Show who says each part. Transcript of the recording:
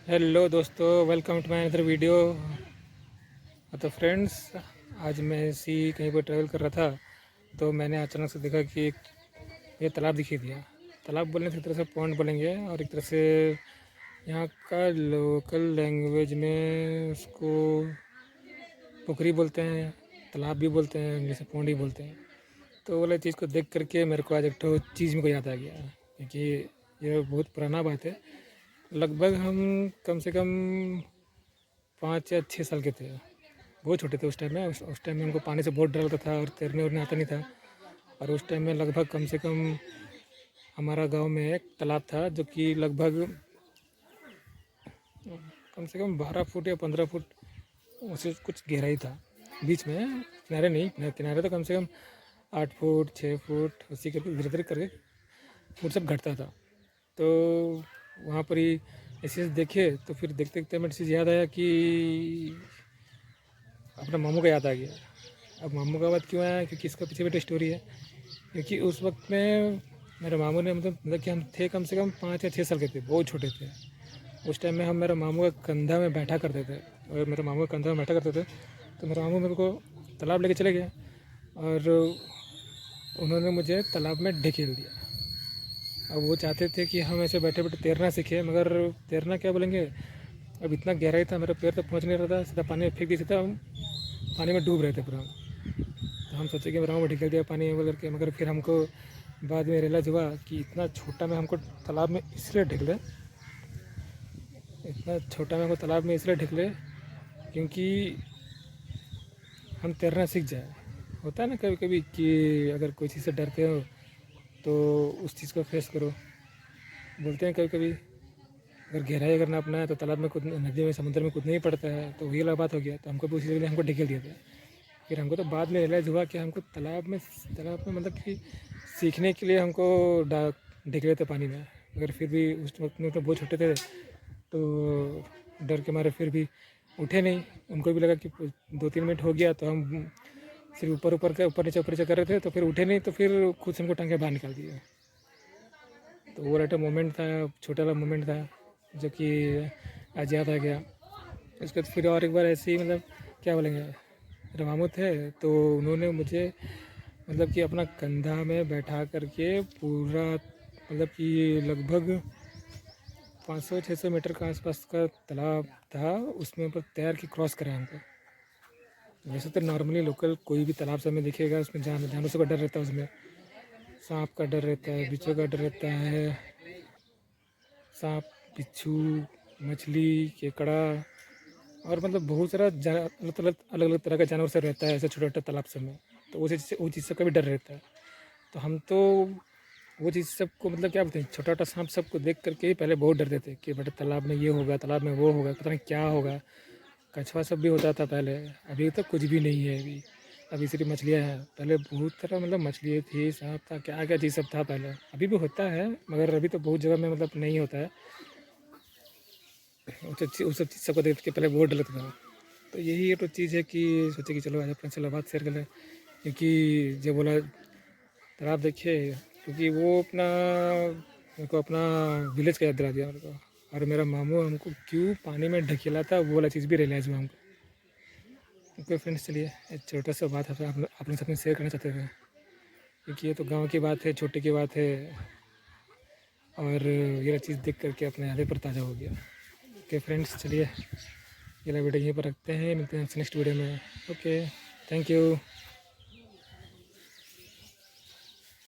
Speaker 1: Hello दोस्तों, welcome to my another video. तो friends, आज मैं ऐसी कहीं पर ट्रैवल कर रहा था तो मैंने अचानक से देखा कि एक ये तालाब दिखाई दिया। तालाब बोलने से एक तरह से पॉन्ड बोलेंगे और एक तरह से यहाँ का लोकल लैंग्वेज में उसको पोखरी बोलते हैं, तालाब भी बोलते हैं, इंग्लिश में पॉन्ड ही बोलते हैं। तो वो वाला चीज़ को देख करके मेरे को आज एक ठो चीज़ मेरे को याद आ गया, क्योंकि ये बहुत पुराना बात है। लगभग हम कम से कम 5 या 6 साल के थे, बहुत छोटे थे उस टाइम में। उस टाइम में हमको पानी से बहुत डर लगता था और तैरने उड़ने आता नहीं था। और उस टाइम में लगभग कम से कम हमारा गांव में एक तालाब था जो कि लगभग कम से कम 12 फुट या 15 फुट उससे कुछ गहराई था बीच में। किनारे नहीं, किनारे तो कम से कम 8 फुट 6 फुट उसी के धीरे धीरे करके फुट सब घटता था। तो वहाँ पर ही ऐसे चीज़ देखे तो फिर देखते देखते मेरे चीज़ याद आया कि अपना मामू का याद आ गया। अब मामू का बात क्यों आया, क्योंकि इसका पीछे भी स्टोरी है। क्योंकि उस वक्त में मेरे मामू ने मतलब कि हम थे कम से कम 5 या 6 साल के थे, बहुत छोटे थे। उस टाइम में हम मेरे मामू का कंधा में बैठा करते थे, और मेरे मामू का कंधा में बैठा करते थे। तो मेरे मामू मेरे को तालाब लेके चले गए और उन्होंने मुझे तालाब में ढकेल दिया। अब वो चाहते थे कि हम ऐसे बैठे बैठे तैरना सीखें, मगर तैरना क्या बोलेंगे, अब इतना गहराई था, मेरा पैर तक पहुँच नहीं रहा था। सीधा पानी में फेंक दिया, सीधा हम पानी में डूब रहे थे पूरा। तो हम सोचे कि मेरा में ढकेल दिया पानी में बोल करके, मगर फिर हमको बाद में रियलाइज़ हुआ कि इतना छोटा में हमको तालाब में इसलिए ढकेले, इतना छोटा में हमको तालाब में इसलिए ढकेले क्योंकि हम तैरना सीख जाए। होता है ना कभी कभी कि अगर कोई चीज़ से डरते हो तो उस चीज़ को फेस करो। बोलते हैं कभी कभी अगर गहराई अगर नापना है तो तालाब में कूद, नदी में समुद्र में कूदना ही पड़ता है। तो वही वाला बात हो गया। तो हमको भी उसी के लिए हमको ढकेल दिया था। फिर हमको तो बाद में रियलाइज़ हुआ कि हमको तालाब में मतलब कि सीखने के लिए हमको ढकेले थे पानी में। मगर फिर भी उस वक्त में तो बहुत छोटे थे, तो डर के मारे फिर भी उठे नहीं। उनको भी लगा कि 2-3 मिनट हो गया, तो हम सिर्फ ऊपर नीचे कर रहे थे, तो फिर उठे नहीं। तो फिर खुद से हमको टांगे बाहर निकाल दिए। तो वो एक मोमेंट था, छोटा वाला मोमेंट था जो कि आज याद आ गया। उसके बाद फिर और एक बार ऐसे ही मतलब क्या बोलेंगे, मेरे मामू थे तो उन्होंने मुझे मतलब कि अपना कंधा में बैठा करके पूरा मतलब कि लगभग 500-600 मीटर का आसपास का तालाब था, उसमें ऊपर तैर के क्रॉस करा हमको। वैसे तो नॉर्मली लोकल कोई भी तालाब सब में दिखेगा, उसमें जानवरों का डर रहता है, उसमें सांप का डर रहता है, बिच्छू का डर रहता है, सांप, बिच्छू, मछली, केकड़ा और मतलब बहुत सारा अलग अलग तरह का जानवर सब रहता है ऐसे छोटे छोटे तालाब सब में। तो वो चीज़ से का भी डर रहता है। तो हम तो वो चीज़ सबको मतलब क्या बोलते हैं, छोटा छोटा सांप सबको देख करके ही पहले बहुत डरते थे कि बेटा तालाब में ये होगा, तालाब में वो होगा, पता नहीं क्या होगा। कछुआ सब भी होता था पहले, अभी तो कुछ भी नहीं है। अभी सिर्फ मछलियाँ हैं। पहले बहुत तरह मतलब मछली थी, सांप था, क्या क्या चीज़ सब था पहले। अभी भी होता है मगर अभी तो बहुत जगह में मतलब नहीं होता है। उस सब चीज़ सबको देख के पहले बहुत डर लगता था। तो यही एक तो चीज़ है कि सोचे कि चलो आज अपने से बात शेयर कर लें। क्योंकि जो बोला तालाब देखिए, क्योंकि वो अपना मेरे को अपना विलेज का याद दिला दिया मेरे को। और मेरा मामू हमको क्यों पानी में ढकेला था वो वाला चीज़ भी रियलाइज़ हुआ हमको। ओके फ्रेंड्स, चलिए एक छोटा सा बात है अपने साथ में शेयर करना चाहते थे, क्योंकि ये तो गांव की बात है, छोटे की बात है। और ये चीज़ देख करके अपने यादें पर ताज़ा हो गया। ओके फ्रेंड्स, चलिए ये वीडियो यहीं पर रखते हैं, मिलते हैं नेक्स्ट वीडियो में। Okay, thank you.